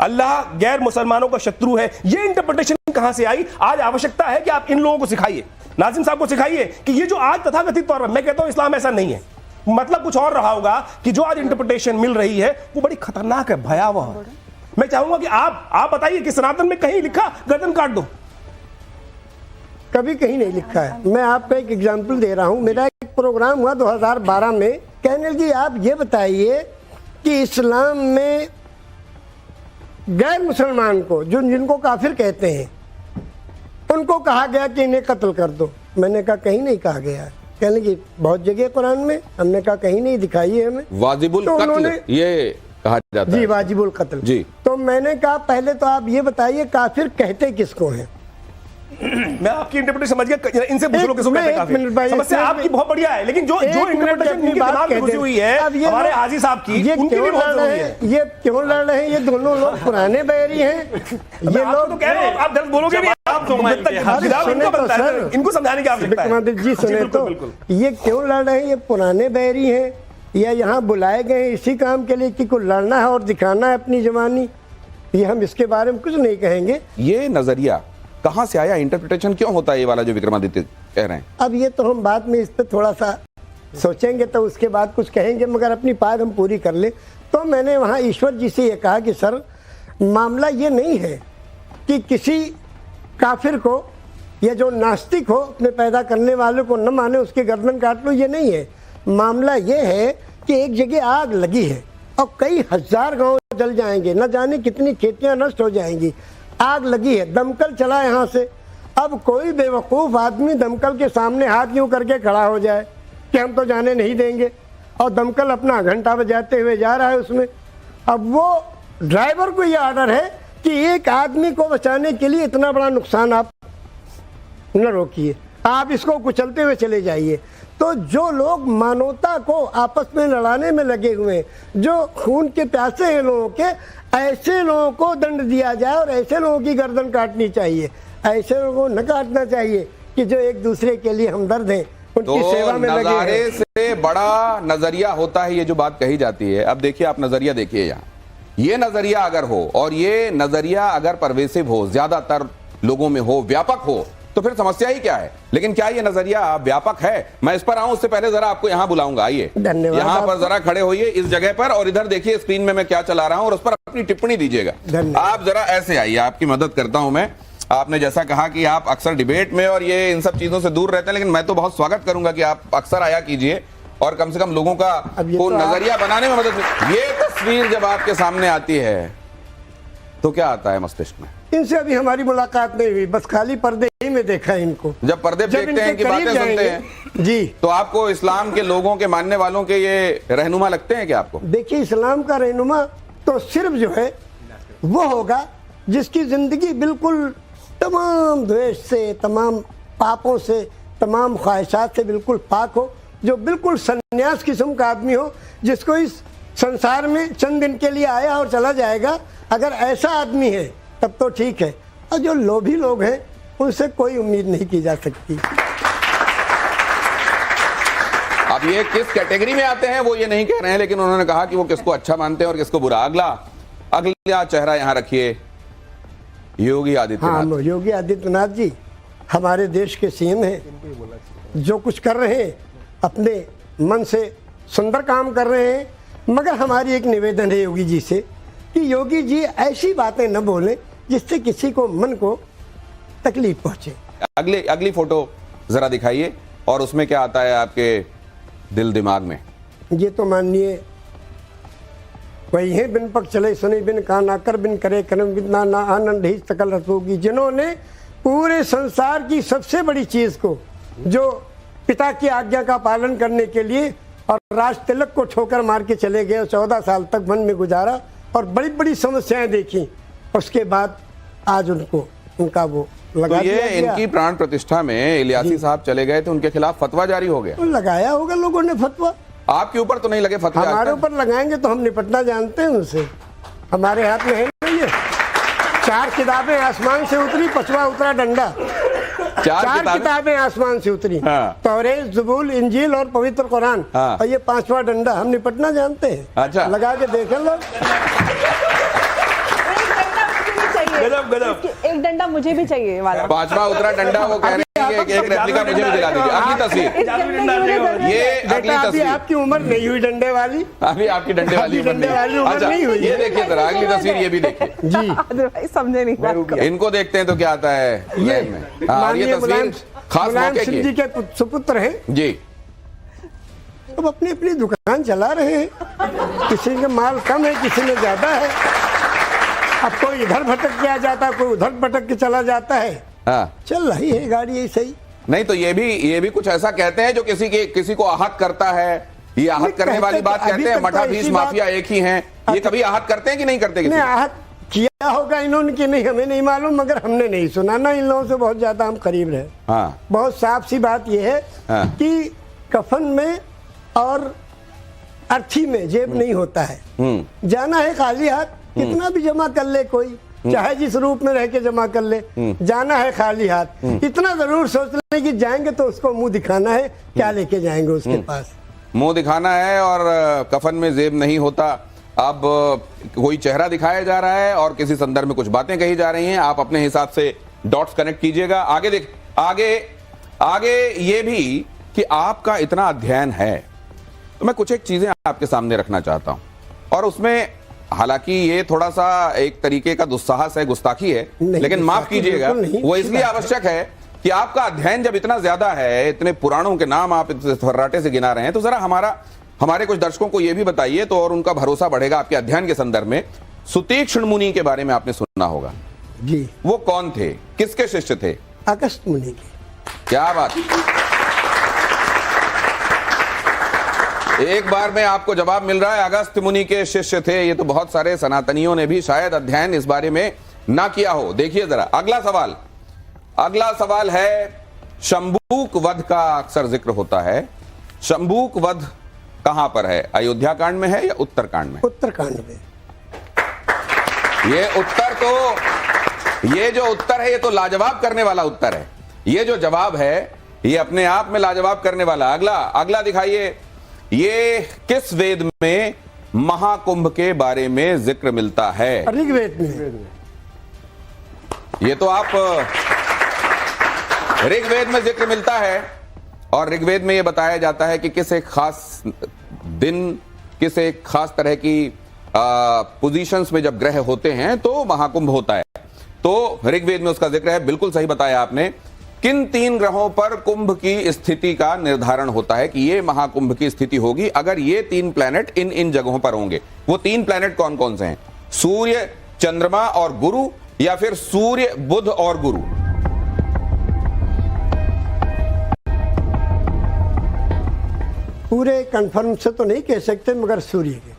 अल्लाह गैर मुसलमानों का शत्रु है। ये इंटरप्रिटेशन कहां से आई? आज आवश्यकता है कि आप इन लोगों को सिखाइए, नाजिम साहब को सिखाइए कि ये जो आज तथाकथित तौर पर, मैं कहता हूं इस्लाम ऐसा नहीं है, मतलब कुछ और रहा होगा, कि जो आज इंटरप्रिटेशन मिल रही है वो बड़ी खतरनाक है, भयावह है। मैं चाहूंगा कि आप बताइए कि सनातन में कहीं लिखा गर्दन काट दो? कभी कहीं नहीं लिखा है। मैं आपको एक एग्जांपल दे रहा हूं। मेरा एक प्रोग्राम हुआ 2012 में, कहने जी आप ये बताइए कि इस्लाम में गैर मुसलमान को, जो जिनको काफिर कहते हैं, उनको कहा गया कि इन्हें कत्ल कर दो। मैंने कहा कहीं नहीं कहा गया है। कहने की बहुत जगह कुरान में, हमने कहा कहीं नहीं दिखाई है हमें। वाजिबुल कत्ल ये कहा जाता है जी, वाजिबुल कत्ल जी। तो मैंने कहा पहले तो आप ये बताइए काफिर कहते किसको हैं? मैं आपकी इंटरप्रिटेशन समझ गया, इनसे पूछ लो किसको कहते हैं। समस्या आपकी बहुत बढ़िया है, लेकिन जो इंटरप्रिटेशन इनके दिमाग में घुसी हुई है, हमारे हाजी साहब की, उनकी भी बहुत जरूरी है। ये क्यों लड़ रहे हैं? ये दोनों लोग पुराने बैरी हैं। ये लोग तो कह रहे हैं, आप दर्द बोलोगे भी, इनको समझाने की आवश्यकता है। जी सुने तो, ये क्यों लड़ रहे हैं? ये पुराने बैरी हैं या यहाँ बुलाए गए हैं इसी काम के लिए कि कुछ लड़ना है और दिखाना है अपनी जवानी? ये हम इसके बारे में कुछ नहीं कहेंगे। ये नजरिया कहां से आया? इंटरप्रिटेशन क्यों होता है ये वाला जो विक्रमादित्य कह रहे हैं? अब ये तो हम बाद में इस पर थोड़ा सा सोचेंगे, तो उसके बाद कुछ कहेंगे, मगर अपनी बात हम पूरी कर ले। तो मैंने वहाँ ईश्वर जी से ये कहा कि सर, मामला ये नहीं है कि किसी काफिर को या जो नास्तिक हो, अपने पैदा करने वालों को न माने उसकी गर्दन काट लो, ये नहीं है। मामला ये है कि एक जगह आग लगी है और कई हजार गाँव जल जाएंगे, न जाने कितनी खेतियाँ नष्ट हो जाएंगी। आग लगी है, दमकल चला यहाँ से। अब कोई बेवकूफ़ आदमी दमकल के सामने हाथ यूं करके खड़ा हो जाए कि हम तो जाने नहीं देंगे, और दमकल अपना घंटा बजाते हुए जा रहा है उसमें। अब वो ड्राइवर को ये ऑर्डर है कि एक आदमी को बचाने के लिए इतना बड़ा नुकसान आप न रोकिए, आप इसको कुचलते हुए चले जाइए। तो जो लोग मानवता को आपस में लड़ाने में लगे हुए हैं, जो खून के प्यासे हैं लोगों के, ऐसे लोगों को दंड दिया जाए और ऐसे लोगों की गर्दन काटनी चाहिए। ऐसे लोगों को न काटना चाहिए कि जो एक दूसरे के लिए हमदर्द हैं, उनकी सेवा में लगे नजारे हैं। से बड़ा नजरिया होता है ये जो बात कही जाती है। अब देखिए, आप नजरिया देखिए, यहाँ ये नजरिया अगर हो और ये नजरिया अगर परवेसिव हो, ज्यादातर लोगों में हो, व्यापक हो, तो फिर समस्या ही क्या है। लेकिन क्या ये नजरिया व्यापक है? मैं इस पर आऊं उससे पहले जरा आपको यहां बुलाऊंगा। आइए धन्यवाद। यहां पर जरा खड़े होइए इस जगह पर, और इधर देखिए स्क्रीन में मैं क्या चला रहा हूं और उस पर अपनी टिप्पणी दीजिएगा। आप जरा ऐसे आइए, आपकी मदद करता हूं मैं। आपने जैसा कहा कि आप अक्सर डिबेट में और ये इन सब चीजों से दूर रहते हैं, लेकिन मैं तो बहुत स्वागत करूंगा कि आप अक्सर आया कीजिए और कम से कम लोगों का को नजरिया बनाने में मदद। ये तस्वीर जब आपके सामने आती है तो क्या आता है मस्तिष्क में? इनसे अभी हमारी मुलाकात नहीं हुई, बस खाली पर्दे ही में देखा है इनको। जब पर्दे देखते हैं कि बातें सुनते हैं जी, तो आपको इस्लाम के लोगों के मानने वालों के ये रहनुमा लगते हैं क्या आपको? देखिए, इस्लाम का रहनुमा तो सिर्फ जो है वो होगा जिसकी जिंदगी बिल्कुल तमाम द्वेष से, तमाम पापों से, तमाम ख्वाहिशात से बिल्कुल पाक हो, जो बिल्कुल सन्यास किस्म का आदमी हो, जिसको इस संसार में चंद दिन के लिए आया और चला जाएगा। अगर ऐसा आदमी है तब तो ठीक है, और जो लोभी लोग हैं उनसे कोई उम्मीद नहीं की जा सकती। अब ये किस कैटेगरी में आते हैं वो ये नहीं कह रहे हैं, लेकिन उन्होंने कहा कि वो किसको अच्छा मानते हैं और किसको बुरा। अगला चेहरा यहाँ रखिए, योगी आदित्यनाथ। हाँ, योगी आदित्यनाथ जी हमारे देश के सीएम हैं, जो कुछ कर रहे हैं अपने मन से सुंदर काम कर रहे हैं। मगर हमारी एक निवेदन है योगी जी से कि योगी जी ऐसी बातें न बोलें जिससे किसी को मन को तकलीफ पहुंचे। अगली फोटो जरा दिखाइए, और उसमें क्या आता है आपके दिल दिमाग में? ये तो माननीय वही है, बिन पक चले सुने बिन काना कर बिन करे कर्म बिना ना आनंद ही सकल रस होगी, जिन्होंने पूरे संसार की सबसे बड़ी चीज को, जो पिता की आज्ञा का पालन करने के लिए और राज तिलक को ठोकर मार के चले गए, 14 साल तक वन में गुजारा और बड़ी बड़ी समस्याएं देखी, उसके बाद आज उनका वो लगा तो ये दिया गया। इनकी प्राण प्रतिष्ठा में इलियासी साहब चले गए थे, उनके खिलाफ फतवा जारी हो गया। तो लगाया होगा लोगों ने फतवा, आपके ऊपर तो नहीं लगे फतवा? हमारे ऊपर लगाएंगे तो हम निपटना जानते हैं उनसे, हमारे हाथ में है नहीं है। 4 किताबें आसमान से उतरी, 5वां उतरा डंडा। 4 किताबें आसमान से उतरी, तौरेत, ज़बूर, इंजील और पवित्र कुरान, और ये 5वां डंडा। हम निपटना जानते हैं। अच्छा, लगा के देखें लोग। एक डंडा मुझे भी चाहिए वाला। 5वां उतरा डंडा, वो कह रहे हैं कि एक रेप्लिका मुझे भी दिला दीजिए। अगली तस्वीर, ये अगली तस्वीर। आपकी उम्र नहीं हुई डंडे वाली, अभी आपकी डंडे वाली उम्र नहीं हुई। ये देखिए जरा अगली तस्वीर, ये भी देखिए जी, समझे नहीं। इनको देखते हैं तो क्या आता है ये तस्वीर खास मौके की जी के सुपुत्र हैं जी। अब अपनी अपनी दुकान चला रहे हैं, किसी के माल कम है, किसी में ज्यादा है। अब कोई इधर भटक के आ जाता है, कोई उधर भटक के चला जाता है। चल रही है गाड़ी ऐसे ही। नहीं तो ये भी कुछ ऐसा कहते हैं जो किसी को आहत करता है। ये आहत करने वाली बात कहते हैं, मठाधीश माफिया एक ही हैं। ये कभी आहत करते हैं कि नहीं करते? नहीं, आहत किया होगा इन्होंने कि नहीं हमें नहीं मालूम, मगर हमने नहीं सुना ना, इन लोगों से बहुत ज्यादा हम करीब रहे। बहुत साफ सी बात यह है कि कफन में और अर्थी में जेब नहीं होता है। जाना है खाली हाथ, कितना भी जमा कर ले कोई, चाहे जिस रूप में रह के जमा कर ले, जाना है खाली हाथ। इतना जरूर सोच ले कि जाएंगे तो उसको मुंह दिखाना है, क्या लेके जाएंगे उसके पास। मुंह दिखाना है और कफन में जेब नहीं होता। अब कोई चेहरा दिखाया जा रहा है और किसी संदर्भ में कुछ बातें कही जा रही हैं। आप अपने हिसाब से डॉट्स कनेक्ट कीजिएगा। आगे ये भी कि आपका इतना अध्ययन है, तो मैं कुछ एक चीजें आपके सामने रखना चाहता हूं, और उसमें हालांकि ये थोड़ा सा एक तरीके का दुस्साहस है, गुस्ताखी है, लेकिन माफ कीजिएगा, वो इसलिए आवश्यक है कि आपका अध्ययन जब इतना ज्यादा है, इतने पुराणों के नाम आप फर्राटे से गिना रहे हैं, तो जरा हमारे कुछ दर्शकों को यह भी बताइए, तो और उनका भरोसा बढ़ेगा आपके अध्ययन के संदर्भ में। सुतीक्ष्ण मुनि के बारे में आपने सुना होगा जी। वो कौन थे, किसके शिष्य थे? अगस्त मुनि के। क्या बात। एक बार में आपको जवाब मिल रहा है, अगस्त मुनि के शिष्य थे। ये तो बहुत सारे सनातनियों ने भी शायद अध्ययन इस बारे में ना किया हो। देखिए जरा अगला सवाल है, शंबूक वध का अक्सर जिक्र होता है। शंबूक वध कहां पर है? अयोध्या कांड में है या उत्तरकांड में? उत्तरकांड में। ये जो उत्तर है ये तो लाजवाब करने वाला उत्तर है। ये जो जवाब है ये अपने आप में लाजवाब करने वाला। अगला दिखाइए, ये किस वेद में महाकुंभ के बारे में जिक्र मिलता है? ऋग्वेद में। ये तो आप ऋग्वेद में जिक्र मिलता है, और ऋग्वेद में यह बताया जाता है कि किस एक खास दिन, किस एक खास तरह की पोजीशंस में जब ग्रह होते हैं तो महाकुंभ होता है। तो ऋग्वेद में उसका जिक्र है। बिल्कुल सही बताया आपने। किन 3 ग्रहों पर कुंभ की स्थिति का निर्धारण होता है कि ये महाकुंभ की स्थिति होगी अगर ये 3 प्लैनेट इन जगहों पर होंगे? वो 3 प्लैनेट कौन कौन से हैं? सूर्य, चंद्रमा और गुरु, या फिर सूर्य, बुध और गुरु? पूरे कंफर्म से तो नहीं कह सकते, मगर सूर्य के।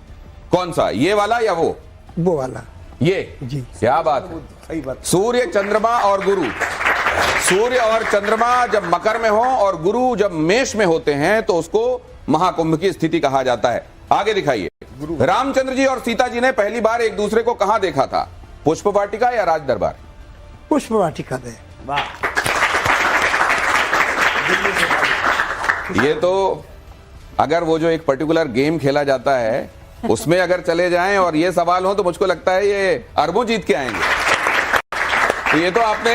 कौन सा, ये वाला या वो वाला? ये जी। क्या बात है, सही बात। सूर्य, चंद्रमा और गुरु। सूर्य और चंद्रमा जब मकर में हो और गुरु जब मेष में होते हैं तो उसको महाकुंभ की स्थिति कहा जाता है। आगे दिखाइए, रामचंद्र जी और सीता जी ने पहली बार एक दूसरे को कहां देखा था? पुष्प वाटिका या राज दरबार? पुष्प वाटिका में। ये तो अगर वो जो एक पर्टिकुलर गेम खेला जाता है उसमें अगर चले जाएं और ये सवाल हो तो मुझको लगता है ये अरबों जीत के आएंगे। तो ये तो आपने,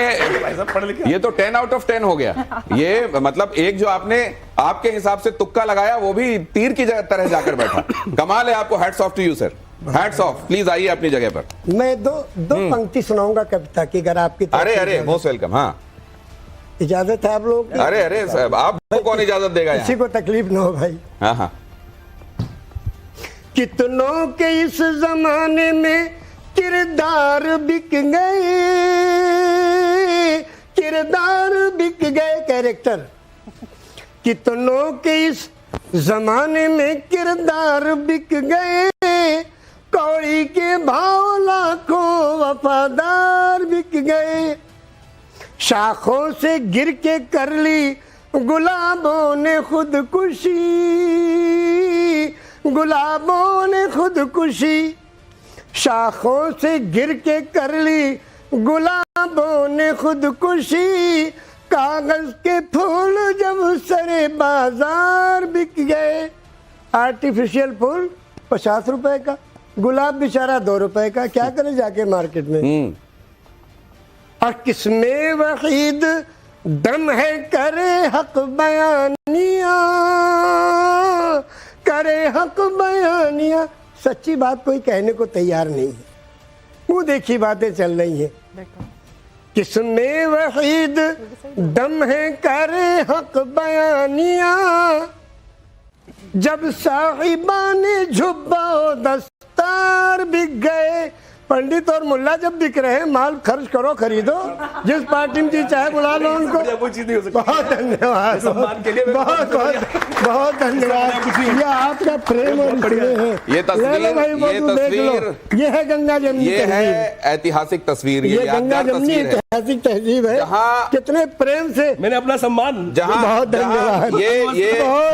ये तो 10 आउट ऑफ 10 हो गया। ये मतलब एक जो आपने आपके हिसाब से तुक्का लगाया वो भी तीर की तरह जाकर बैठा। कमाल है, आपको hats off to you sir, hats off. Please आइए अपनी जगह पर। मैं दो पंक्ति सुनाऊंगा कविता की, अगर आपकी। अरे मोस्ट वेलकम। हाँ, इजाजत है आप लोग? अरे आपको कौन इजाजत देगा? किसी को तकलीफ ना हो भाई। हाँ। कितनों के इस जमाने में किरदार बिक गए, कैरेक्टर। कितनों के इस जमाने में किरदार बिक गए, कौड़ी के भाव लाखों वफादार बिक गए। शाखों से गिर के कर ली गुलाबों ने खुदकुशी, शाखों से गिर के कर ली गुलाबों ने खुदकुशी। कागज के फूल जब सरे बाजार बिक गए, आर्टिफिशियल फूल 50 रुपए का, गुलाब बेचारा 2 रुपए का, क्या करे जाके मार्केट में। और किसमें वहीद दम है करे हक बयानिया, सच्ची बात कोई कहने को तैयार नहीं है, मुंह देखी बातें चल रही हैं। किसमें वहीद दम है करे हक बयानिया, जब साहिबाने जुब्बा दस्तार बिक गए। पंडित और मुल्ला जब बिक रहे हैं, माल खर्च करो, खरीदो, जिस पार्टी में जी चाहे बुला लो उनको। बहुत धन्यवाद, बहुत धन्यवाद। ये आपका प्रेम और स्नेह है। ये तस्वीर ये है गंगा जमनी, ये है ऐतिहासिक तस्वीर, ये गंगा जमनी ऐतिहासिक तहजीब है। जहाँ कितने प्रेम से मैंने अपना सम्मान, जहाँ बहुत धन्यवाद। ये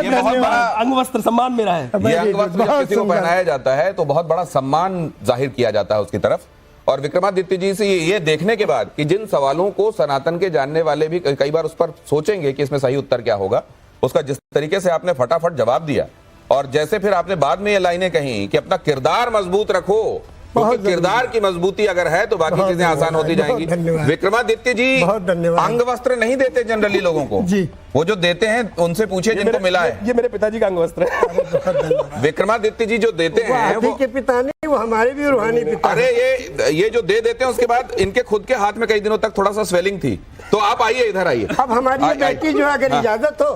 बहुत बड़ा अंग वस्त्र सम्मान मेरा है। ये अंग वस्त्र जब किसी को पहनाया जाता है तो बहुत बड़ा सम्मान जाहिर किया जाता है उसकी तरफ। और विक्रमादित्य जी से ये देखने के बाद कि जिन सवालों को सनातन के जानने वाले भी कई बार उस पर सोचेंगे कि इसमें सही उत्तर क्या होगा, उसका जिस तरीके से आपने फटाफट जवाब दिया, और जैसे फिर आपने बाद में ये लाइनें कही कि अपना किरदार मजबूत रखो, क्योंकि किरदार की मजबूती अगर है तो बाकी चीजें आसान होती जाएंगी। विक्रमादित्य जी अंग वस्त्र नहीं देते जनरली लोगों को जी, वो जो देते हैं उनसे पूछे जिनको मिला है। ये मेरे पिताजी का अंग वस्त्र है। विक्रमादित्य जी जो देते हैं वो के पिता नहीं, वो हमारे भी रूहानी पिता। अरे ये जो दे देते हैं उसके बाद इनके खुद के हाथ में कई दिनों तक थोड़ा सा स्वेलिंग थी। तो आप आइए, इधर आइए। अब हमारी बेटी जो अगर इजाजत हो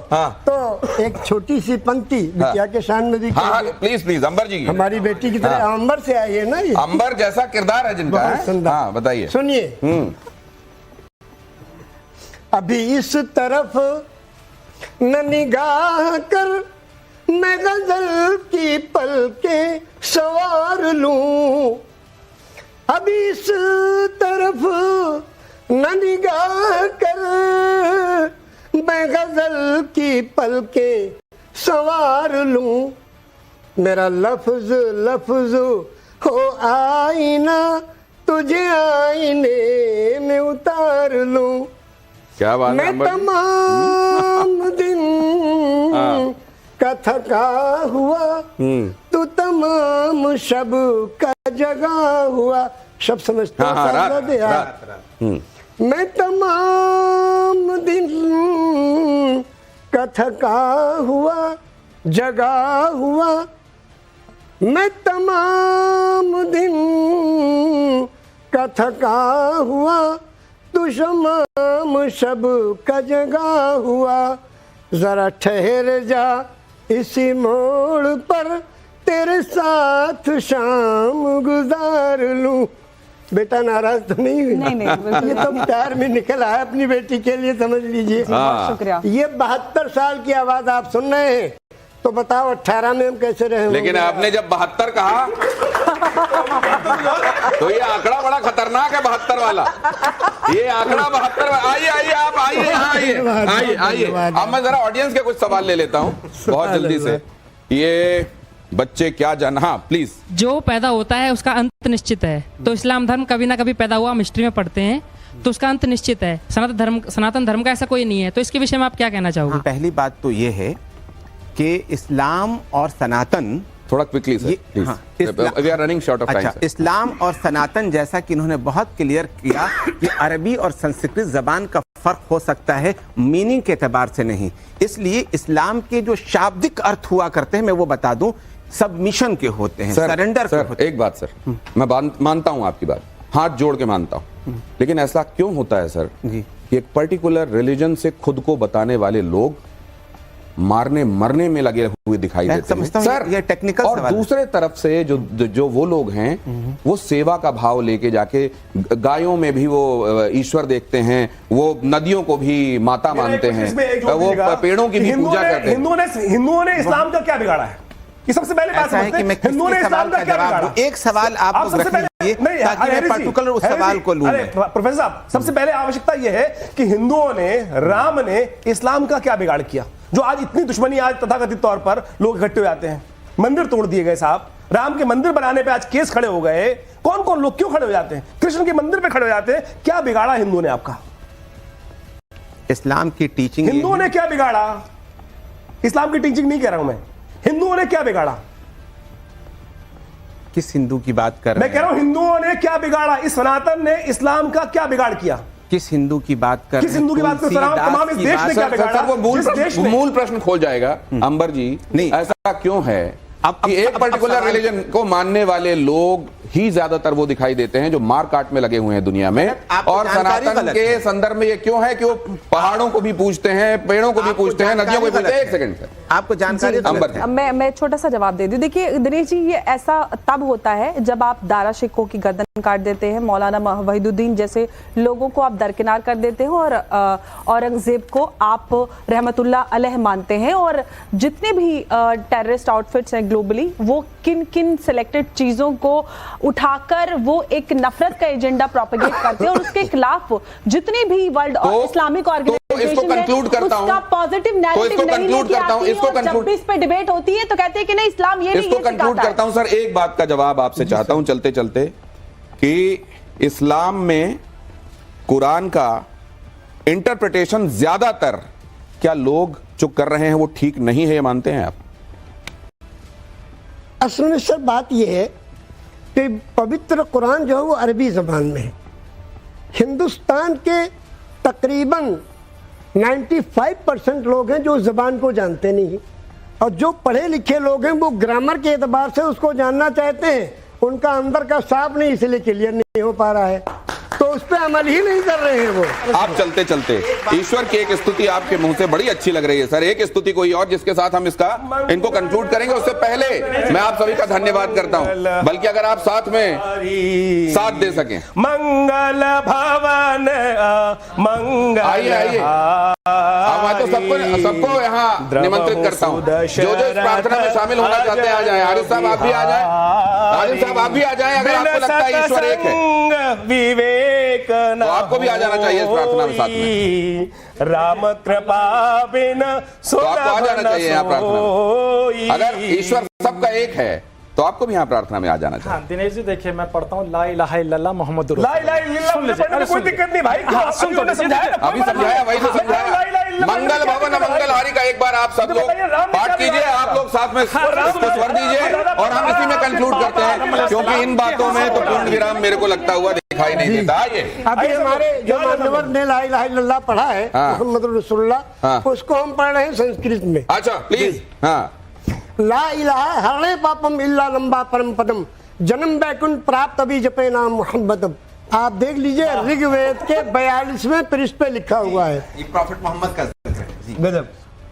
तो एक छोटी सी पंक्ति बिटिया के शान में भी। हाँ, प्लीज अंबर जी, हमारी बेटी की तरह अंबर से आई है ना, ये अंबर जैसा किरदार है जिनका। हाँ, बताइए। सुनिए, अभी इस तरफ न निगाह कर, मैं गजल की पलके सवार लूं, अब इस तरफ न निगाह कर, मैं गजल की पलके सवार लूं, मेरा लफ्ज लफ्ज हो आईना, तुझे आईने में उतार लूं। क्या बात है मैं अंबर जी? तमाम दिन का थका हुआ, तू तमाम शब का जगा हुआ। शब समझते हो? हाँ, रात, साहब यार। रात। मैं तमाम दिन का थका हुआ, जगा हुआ, मैं तमाम दिन का थका हुआ, तू शमाम शब का जगा हुआ। जरा ठहर जा इसी मोड़ पर, तेरे साथ शाम गुजार लूं। बेटा नाराज तो नहीं हुई? नहीं, बिल्कुल। ये तो प्यार में निकल आया अपनी बेटी के लिए, समझ लीजिए। बहुत शुक्रिया। ये 72 साल की आवाज आप सुन रहे हैं, तो बताओ 18 में हम कैसे रहे होंगे? लेकिन आपने जब 72 कहा तो ये आंकड़ा बड़ा खतरनाक है, 72 वाला। ये आंकड़ा 72। आइए आइए आप आइए, यहाँ आइए आइए आइए। अब मैं जरा ऑडियंस के कुछ सवाल ले लेता हूँ बहुत जल्दी से। ये बच्चे क्या जान, हाँ प्लीज। जो पैदा होता है उसका अंत निश्चित है, तो इस्लाम धर्म कभी ना कभी पैदा हुआ, हम हिस्ट्री में पढ़ते हैं, तो उसका अंत निश्चित है। सनातन धर्म का ऐसा कोई नहीं है, तो इसके विषय में आप क्या कहना चाहोगे? पहली बात तो ये है कि इस्लाम और सनातन, थोड़ा quickly sir please, we are running short of time. अच्छा, इस्लाम और सनातन जैसा कि इन्होंने बहुत क्लियर किया कि अरबी और संस्कृत जबान का फर्क हो सकता है, मीनिंग के एतबार से नहीं। इसलिए इस्लाम के जो शाब्दिक अर्थ हुआ करते हैं, मैं वो बता दूं, सबमिशन के होते हैं, सरेंडर के होते हैं। एक बात सर, मैं मानता हूं आपकी बात, हाथ जोड़ के मानता हूं, लेकिन ऐसा क्यों होता है सर जी कि एक पर्टिकुलर रिलीजन से खुद को बताने वाले लोग मारने मरने में लगे हुए दिखाई देते हैं सर, ये टेक्निकल और दूसरे तरफ से जो वो लोग हैं वो सेवा का भाव लेके जाके गायों में भी वो ईश्वर देखते हैं, वो नदियों को भी माता मानते हैं, वो पेड़ों की भी पूजा करते हैं। हिंदुओं ने इस्लाम का क्या बिगाड़ा है? ये सबसे पहले बात ऐसा है कि मैं हिंदुओं ने इस्लाम का क्या बिगाड़ा? एक सवाल आप लोग रख लीजिए ताकि मैं पर्टिकुलर उस सवाल को लूं। प्रोफेसर साहब, सबसे पहले आवश्यकता यह है कि हिंदुओं ने, राम ने इस्लाम का क्या बिगाड़ किया जो आज इतनी दुश्मनी, आज तथाकथित तौर पर लोग इकट्ठे हो जाते हैं? मंदिर तोड़ दिए गए साहब, राम के मंदिर बनाने पे आज केस खड़े हो गए। कौन कौन लोग क्यों खड़े हो जाते हैं? कृष्ण के मंदिर पे खड़े हो जाते हैं। क्या बिगाड़ा हिंदुओं ने आपका? इस्लाम की टीचिंग, हिंदुओं ने क्या बिगाड़ा? इस्लाम की टीचिंग नहीं कह रहा हूं मैं, हिंदुओं ने क्या बिगाड़ा? किस हिंदू की बात कर रहे हैं? मैं कह रहा हूं हिंदुओं ने क्या बिगाड़ा? इस सनातन ने इस्लाम का क्या बिगाड़ किया? किस हिंदू की बात कर रहे हैं? किस हिंदू की बात कर रहा हूं? तमाम इस देश ने क्या बिगाड़ा? वो मूल प्रश्न खोल जाएगा अंबर जी। नहीं, ऐसा क्यों है कि एक पर्टिकुलर रिलीजन को मानने वाले लोग ही ज्यादातर वो दिखाई देते हैं जो मार काट में लगे हुए हैं दुनिया में, और सनातन के संदर्भ में ये क्यों है कि वो पहाड़ों को भी पूजते हैं, पेड़ों को भी पूजते हैं, नदियों को भी पूजते हैं? एक सेकंड सर, आपको जानकारी गलत है। मैं छोटा सा जवाब दे दूं। देखिए दिनेश जी, ये ऐसा तब होता है जब आप दारा शिकों की गर्दन काट देते हैं, मौलाना वहीदुद्दीन जैसे लोगों को आप दरकिनार कर देते हैं, और औरंगजेब को आप रहमतुल्लाह अलैह मानते हैं, और जितने भी टेररिस्ट आउटफिट्स हैं ग्लोबली, वो किन किन सिलेक्टेड चीजों को उठाकर वो एक नफरत का एजेंडा प्रोपेगेट करते हैं, और उसके खिलाफ जितनी भी वर्ल्ड इस्लामिक ऑर्गेनाइजेशन है उसका पॉजिटिव नैरेटिव नहीं लेके आती है, और जब भी इस पे डिबेट होती है तो कहते हैं कि नहीं इस्लाम ये नहीं, इसको कंक्लूड करता हूं सर। एक बात का जवाब आपसे चाहता हूं चलते चलते, कि इस्लाम में कुरान का इंटरप्रिटेशन ज्यादातर क्या लोग जो कर रहे हैं वो ठीक नहीं है, ये मानते हैं आप? असल में सर बात यह है कि पवित्र कुरान जो है वो अरबी ज़बान में है। हिंदुस्तान के तकरीबन 95% लोग हैं जो उस ज़बान को जानते नहीं, और जो पढ़े लिखे लोग हैं वो ग्रामर के एतबार से उसको जानना चाहते हैं, उनका अंदर का साफ नहीं, इसलिए क्लियर नहीं हो पा रहा है। तो उस पर अमल ही नहीं कर रहे हैं वो। आप चलते चलते ईश्वर की एक स्तुति आपके मुंह से बड़ी अच्छी लग रही है सर। एक स्तुति कोई और जिसके साथ हम इनको कंक्लूड करेंगे, उससे पहले मैं आप सभी का धन्यवाद करता हूं। बल्कि अगर आप साथ में साथ दे सकें। मंगल भवन मंगल, आइए मैं तो सबको यहाँ निमंत्रित करता हूँ। जो इस प्रार्थना में शामिल होना चाहते हैं आ जाए। आरिफ साहब आप भी आ जाए। आरिफ साहब आप भी आ जाए। अगर आपको लगता है ईश्वर एक है विवेक तो आपको भी आ जाना चाहिए इस प्रार्थना में साथ में। राम कृपा बिन तो आपको आ जाना चाहिए यहाँ प्रार्थना में। अगर ईश्वर सबका एक है तो आपको भी यहाँ प्रार्थना में आ जाना चाहिए। हाँ, दिनेश जी देखिए मैं पढ़ता हूँ ला इलाहा इल्लल्लाह मोहम्मद ला इलाहा इल्लल्लाह, कोई दिक्कत नहीं भाई। हाँ, सुन तो अभी समझाया, वही तो समझाया। मंगल भवन मंगल हारी का एक बार आप सब लोग पाठ कीजिए। आप लोग साथ में स्वर दीजिए और हम इसी में कंक्लूड करते हैं, क्योंकि इन बातों में तो पूर्ण विराम मेरे को लगता हुआ दिखाई नहीं देता। आइए अभी हमारे जो मान्यवर ने ला इलाहा इल्लल्लाह पढ़ा है मोहम्मद रसूलुल्लाह, उसको हम पढ़ रहे हैं संस्कृत में। अच्छा प्लीज। हाँ, ला इलाहा हरणे पापम इल्ला लंबा परम पदम जन्म बैकुंठ प्राप्त अभी जपे नाम मोहम्मदम। आप देख लीजिए ऋग्वेद के 42वें पृष्ठ पे लिखा हुआ है। ये प्रॉफिट मोहम्मद का जिक्र है। गजब।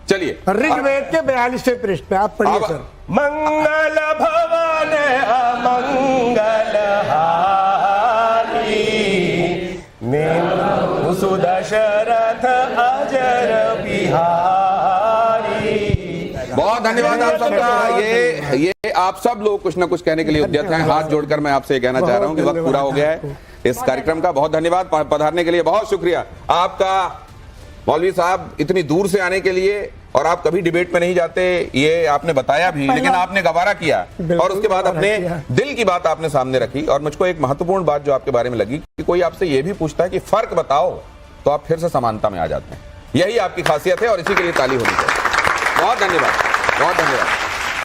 चलिए ऋग्वेद के 42वें पृष्ठ पे आप पढ़िए सर। मंगल भवन अमंगल हारी में सुदशरथ अजर बिहारी। बहुत धन्यवाद आप सबका। ये आप सब लोग कुछ ना कुछ कहने के लिए उद्यत हैं। हाथ जोड़कर मैं आपसे कहना चाह रहा हूं कि वक्त पूरा हो गया है इस कार्यक्रम का। बहुत धन्यवाद पधारने के लिए, बहुत शुक्रिया आपका मौलवी साहब, इतनी दूर से आने के लिए। और आप कभी डिबेट में नहीं जाते ये आपने बताया भी, लेकिन आपने गवारा किया और उसके बाद अपने दिल की बात आपने सामने रखी। और मुझको एक महत्वपूर्ण बात जो आपके बारे में लगी कि कोई आपसे ये भी पूछता है कि फर्क बताओ तो आप फिर से समानता में आ जाते हैं। यही आपकी खासियत है और इसी के लिए ताली होनी चाहिए। बहुत धन्यवाद, बहुत धन्यवाद।